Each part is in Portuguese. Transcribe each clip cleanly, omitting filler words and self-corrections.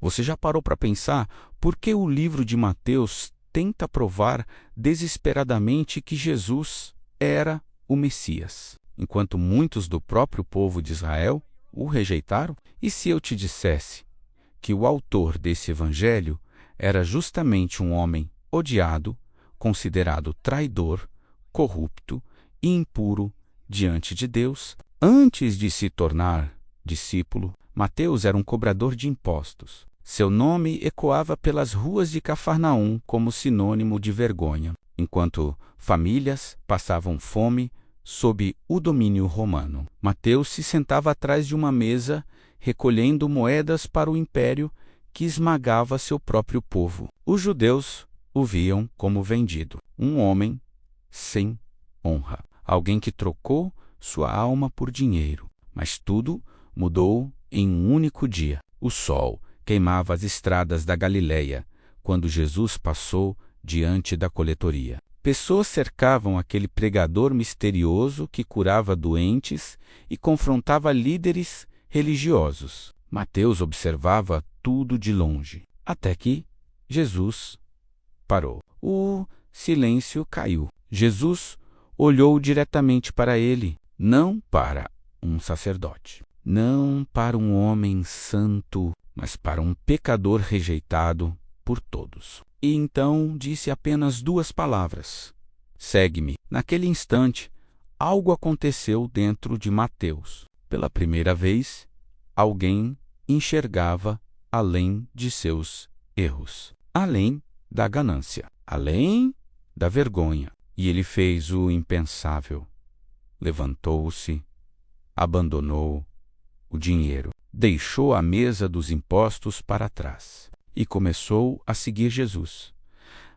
Você já parou para pensar por que o livro de Mateus tenta provar desesperadamente que Jesus era o Messias, enquanto muitos do próprio povo de Israel o rejeitaram? E se eu te dissesse que o autor desse evangelho era justamente um homem odiado, considerado traidor, corrupto e impuro diante de Deus, antes de se tornar discípulo? Mateus era um cobrador de impostos. Seu nome ecoava pelas ruas de Cafarnaum como sinônimo de vergonha, enquanto famílias passavam fome sob o domínio romano. Mateus se sentava atrás de uma mesa, recolhendo moedas para o império que esmagava seu próprio povo. Os judeus o viam como vendido, um homem sem honra, alguém que trocou sua alma por dinheiro. Mas tudo mudou em um único dia. O sol queimava as estradas da Galileia quando Jesus passou diante da coletoria. Pessoas cercavam aquele pregador misterioso que curava doentes e confrontava líderes religiosos. Mateus observava tudo de longe, até que Jesus parou. O silêncio caiu. Jesus olhou diretamente para ele, não para um sacerdote, não para um homem santo, mas para um pecador rejeitado por todos. E então disse apenas 2 palavras: segue-me. Naquele instante, algo aconteceu dentro de Mateus. Pela primeira vez, alguém enxergava além de seus erros, além da ganância, além da vergonha. E ele fez o impensável. Levantou-se, abandonou o dinheiro, deixou a mesa dos impostos para trás e começou a seguir Jesus.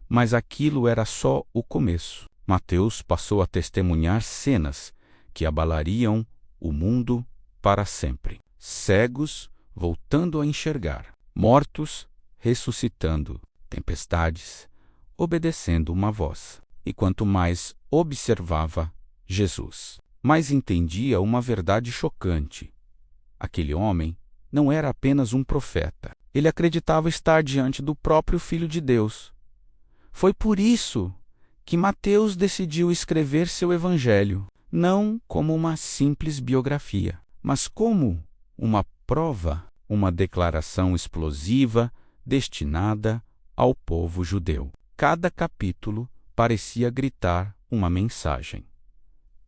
Mas aquilo era só o começo. Mateus passou a testemunhar cenas que abalariam o mundo para sempre. Cegos voltando a enxergar, mortos ressuscitando, tempestades obedecendo uma voz. E quanto mais observava Jesus, mais entendia uma verdade chocante. Aquele homem não era apenas um profeta. Ele acreditava estar diante do próprio Filho de Deus. Foi por isso que Mateus decidiu escrever seu evangelho, não como uma simples biografia, mas como uma prova, uma declaração explosiva destinada ao povo judeu. Cada capítulo parecia gritar uma mensagem.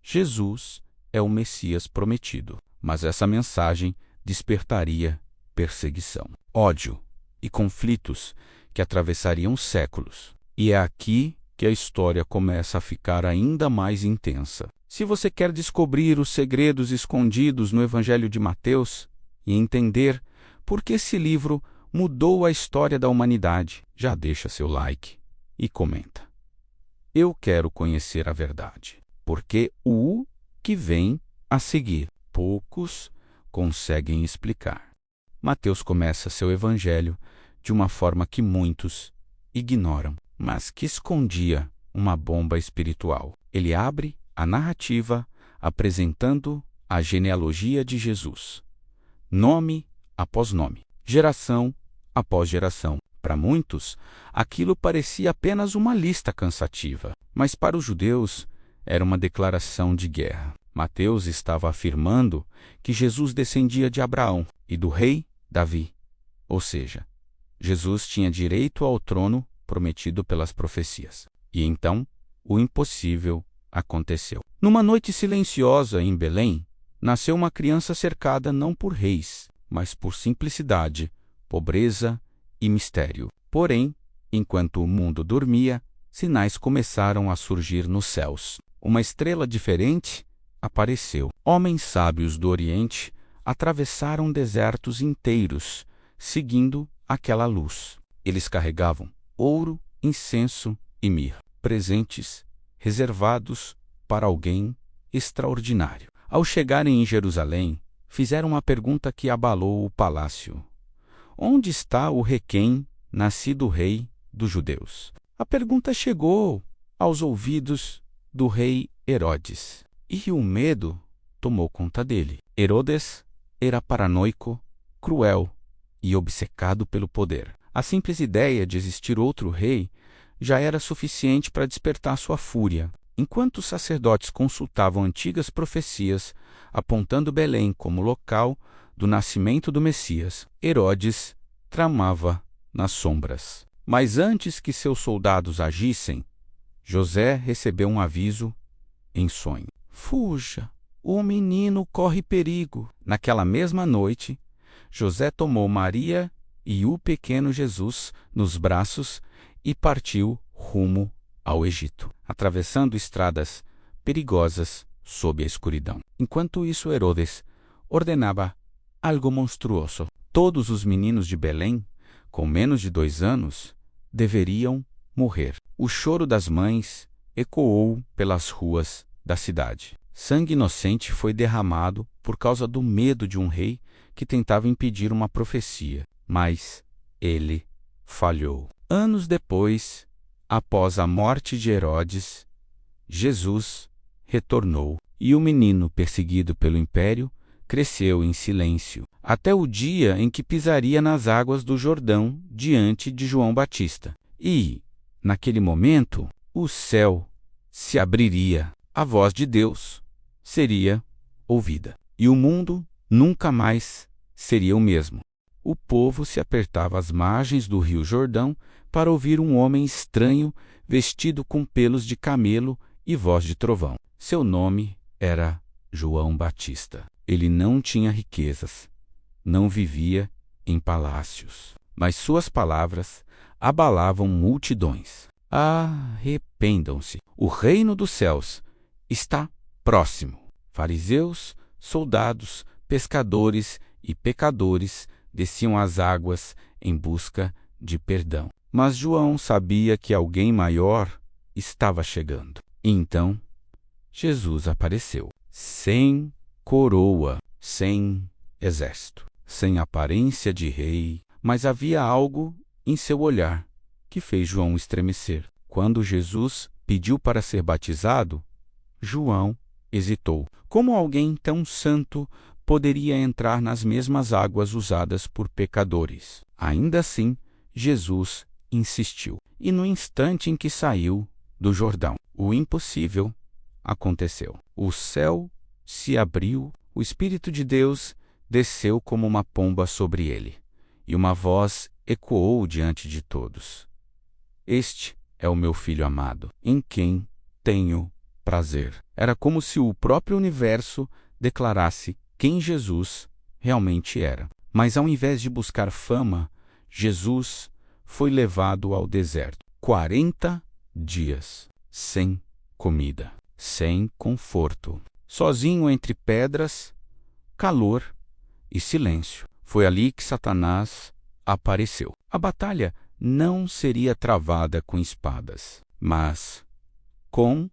Jesus é o Messias prometido, mas essa mensagem despertaria perseguição, ódio e conflitos que atravessariam séculos. E é aqui que a história começa a ficar ainda mais intensa. Se você quer descobrir os segredos escondidos no Evangelho de Mateus e entender por que esse livro mudou a história da humanidade, já deixa seu like e comenta. Eu quero conhecer a verdade, porque o que vem a seguir, poucos conseguem explicar. Mateus começa seu evangelho de uma forma que muitos ignoram, mas que escondia uma bomba espiritual. Ele abre a narrativa apresentando a genealogia de Jesus, nome após nome, geração após geração. Para muitos, aquilo parecia apenas uma lista cansativa, mas para os judeus era uma declaração de guerra. Mateus estava afirmando que Jesus descendia de Abraão e do rei Davi, ou seja, Jesus tinha direito ao trono prometido pelas profecias. E então, o impossível aconteceu. Numa noite silenciosa em Belém, nasceu uma criança cercada não por reis, mas por simplicidade, pobreza e mistério. Porém, enquanto o mundo dormia, sinais começaram a surgir nos céus. Uma estrela diferente apareceu. Homens sábios do Oriente atravessaram desertos inteiros, seguindo aquela luz. Eles carregavam ouro, incenso e mirra, presentes reservados para alguém extraordinário. Ao chegarem em Jerusalém, fizeram uma pergunta que abalou o palácio: onde está o Requém, nascido rei dos judeus? A pergunta chegou aos ouvidos do rei Herodes, e o medo tomou conta dele. Herodes era paranoico, cruel e obcecado pelo poder. A simples ideia de existir outro rei já era suficiente para despertar sua fúria. Enquanto os sacerdotes consultavam antigas profecias, apontando Belém como local do nascimento do Messias, Herodes tramava nas sombras. Mas antes que seus soldados agissem, José recebeu um aviso em sonho. Fuja, o menino corre perigo. Naquela mesma noite, José tomou Maria e o pequeno Jesus nos braços e partiu rumo ao Egito, atravessando estradas perigosas sob a escuridão. Enquanto isso, Herodes ordenava algo monstruoso. Todos os meninos de Belém, com menos de 2 anos, deveriam morrer. O choro das mães ecoou pelas ruas da cidade. Sangue inocente foi derramado por causa do medo de um rei que tentava impedir uma profecia, mas ele falhou. Anos depois, após a morte de Herodes, Jesus retornou e o menino perseguido pelo império cresceu em silêncio, até o dia em que pisaria nas águas do Jordão diante de João Batista. E, naquele momento, o céu se abriria, a voz de Deus seria ouvida, e o mundo nunca mais seria o mesmo. O povo se apertava às margens do rio Jordão para ouvir um homem estranho vestido com pelos de camelo e voz de trovão. Seu nome era João Batista. Ele não tinha riquezas, não vivia em palácios, mas suas palavras abalavam multidões. Arrependam-se, o reino dos céus está próximo. Fariseus, soldados, pescadores e pecadores desciam às águas em busca de perdão. Mas João sabia que alguém maior estava chegando. E então, Jesus apareceu, sem coroa, sem exército, sem aparência de rei, mas havia algo em seu olhar que fez João estremecer. Quando Jesus pediu para ser batizado, João hesitou. Como alguém tão santo poderia entrar nas mesmas águas usadas por pecadores? Ainda assim, Jesus insistiu. E no instante em que saiu do Jordão, o impossível aconteceu. O céu se abriu, o Espírito de Deus desceu como uma pomba sobre ele, e uma voz ecoou diante de todos. Este é o meu filho amado, em quem tenho prazer. Era como se o próprio universo declarasse quem Jesus realmente era. Mas ao invés de buscar fama, Jesus foi levado ao deserto. 40 dias, sem comida, sem conforto, sozinho entre pedras, calor e silêncio. Foi ali que Satanás apareceu. A batalha não seria travada com espadas, mas com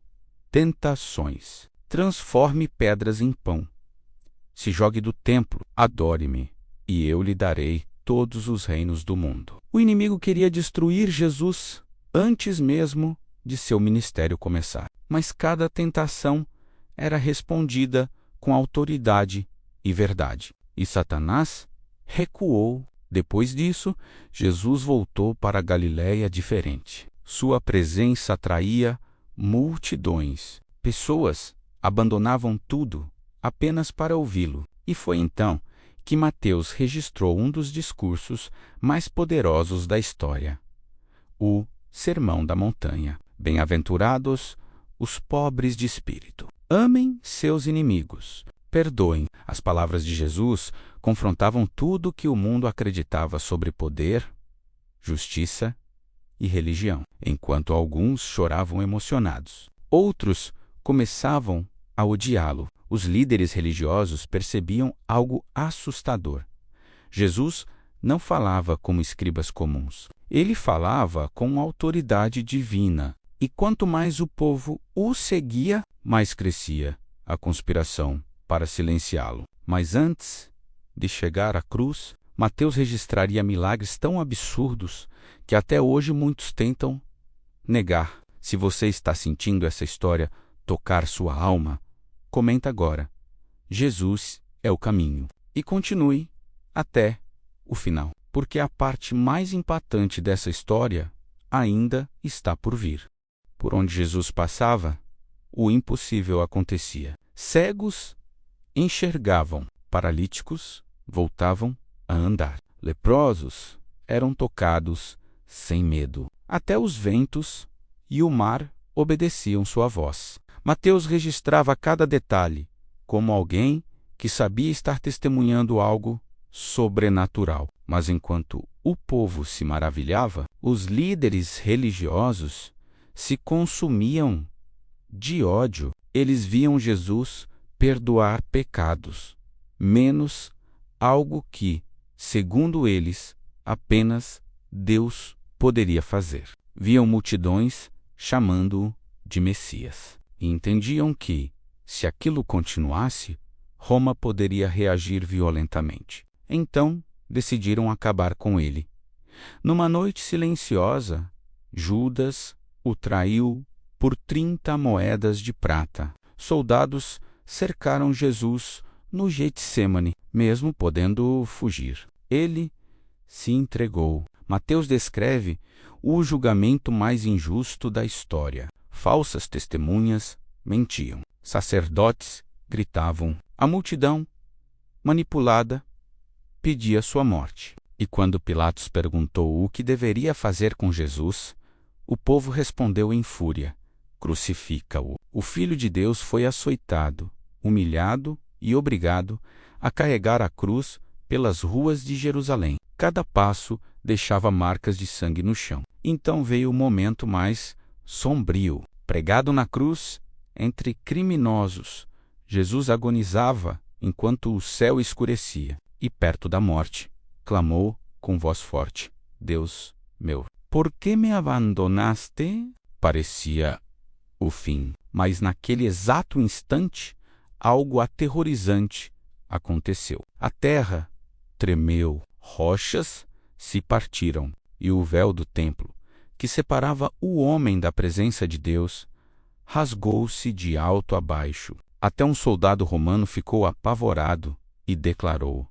tentações. Transforme pedras em pão. Se jogue do templo, adore-me, e eu lhe darei todos os reinos do mundo. O inimigo queria destruir Jesus antes mesmo de seu ministério começar. Mas cada tentação era respondida com autoridade e verdade. E Satanás recuou. Depois disso, Jesus voltou para a Galiléia diferente. Sua presença atraía multidões. Pessoas abandonavam tudo apenas para ouvi-lo. E foi então que Mateus registrou um dos discursos mais poderosos da história, o Sermão da Montanha. Bem-aventurados os pobres de espírito. Amem seus inimigos. Perdoem. As palavras de Jesus confrontavam tudo que o mundo acreditava sobre poder, justiça e religião. Enquanto alguns choravam emocionados, outros começavam a odiá-lo. Os líderes religiosos percebiam algo assustador. Jesus não falava como escribas comuns. Ele falava com autoridade divina. E quanto mais o povo o seguia, mais crescia a conspiração para silenciá-lo. Mas antes de chegar à cruz, Mateus registraria milagres tão absurdos que até hoje muitos tentam negar. Se você está sentindo essa história tocar sua alma, comenta agora: Jesus é o caminho. E continue até o final, porque a parte mais impactante dessa história ainda está por vir. Por onde Jesus passava, o impossível acontecia. Cegos enxergavam, paralíticos voltavam a andar, leprosos eram tocados sem medo. Até os ventos e o mar obedeciam sua voz. Mateus registrava cada detalhe, como alguém que sabia estar testemunhando algo sobrenatural. Mas enquanto o povo se maravilhava, os líderes religiosos se consumiam de ódio. Eles viam Jesus perdoar pecados, menos algo que, segundo eles, apenas Deus poderia fazer. Viam multidões chamando-o de Messias e entendiam que, se aquilo continuasse, Roma poderia reagir violentamente. Então, decidiram acabar com ele. Numa noite silenciosa, Judas o traiu por 30 moedas de prata. Soldados cercaram Jesus no Getsêmani, mesmo podendo fugir. Ele se entregou. Mateus descreve o julgamento mais injusto da história. Falsas testemunhas mentiam. Sacerdotes gritavam. A multidão, manipulada, pedia sua morte. E quando Pilatos perguntou o que deveria fazer com Jesus, o povo respondeu em fúria: crucifica-o. O Filho de Deus foi açoitado, humilhado e obrigado a carregar a cruz pelas ruas de Jerusalém. Cada passo deixava marcas de sangue no chão. Então veio o momento mais sombrio. Pregado na cruz, entre criminosos, Jesus agonizava enquanto o céu escurecia. E perto da morte, clamou com voz forte: Deus meu, por que me abandonaste? Parecia o fim, mas naquele exato instante, algo aterrorizante aconteceu. A terra tremeu, rochas se partiram, e o véu do templo, que separava o homem da presença de Deus, rasgou-se de alto a baixo. Até um soldado romano ficou apavorado e declarou: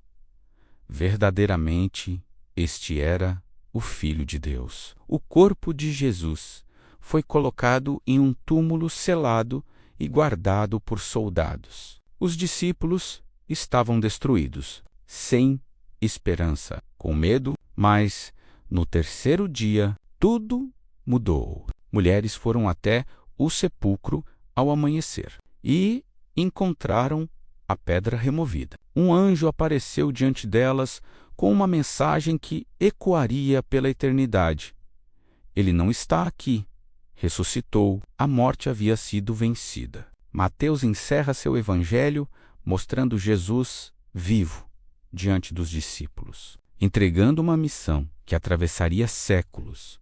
verdadeiramente, este era o Filho de Deus. O corpo de Jesus foi colocado em um túmulo selado e guardado por soldados. Os discípulos estavam destruídos, sem esperança, com medo, mas no terceiro dia tudo mudou. Mulheres foram até o sepulcro ao amanhecer e encontraram a pedra removida. Um anjo apareceu diante delas com uma mensagem que ecoaria pela eternidade. Ele não está aqui. Ressuscitou. A morte havia sido vencida. Mateus encerra seu evangelho mostrando Jesus vivo diante dos discípulos, entregando uma missão que atravessaria séculos.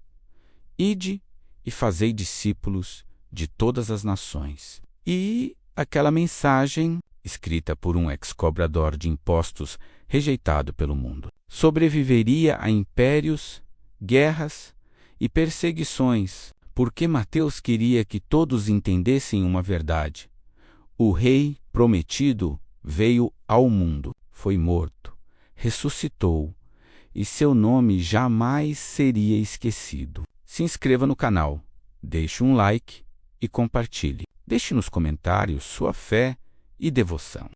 Ide e fazei discípulos de todas as nações. E aquela mensagem, escrita por um ex-cobrador de impostos rejeitado pelo mundo, sobreviveria a impérios, guerras e perseguições, porque Mateus queria que todos entendessem uma verdade. O Rei prometido veio ao mundo, foi morto, ressuscitou, e seu nome jamais seria esquecido. Se inscreva no canal, deixe um like e compartilhe. Deixe nos comentários sua fé e devoção.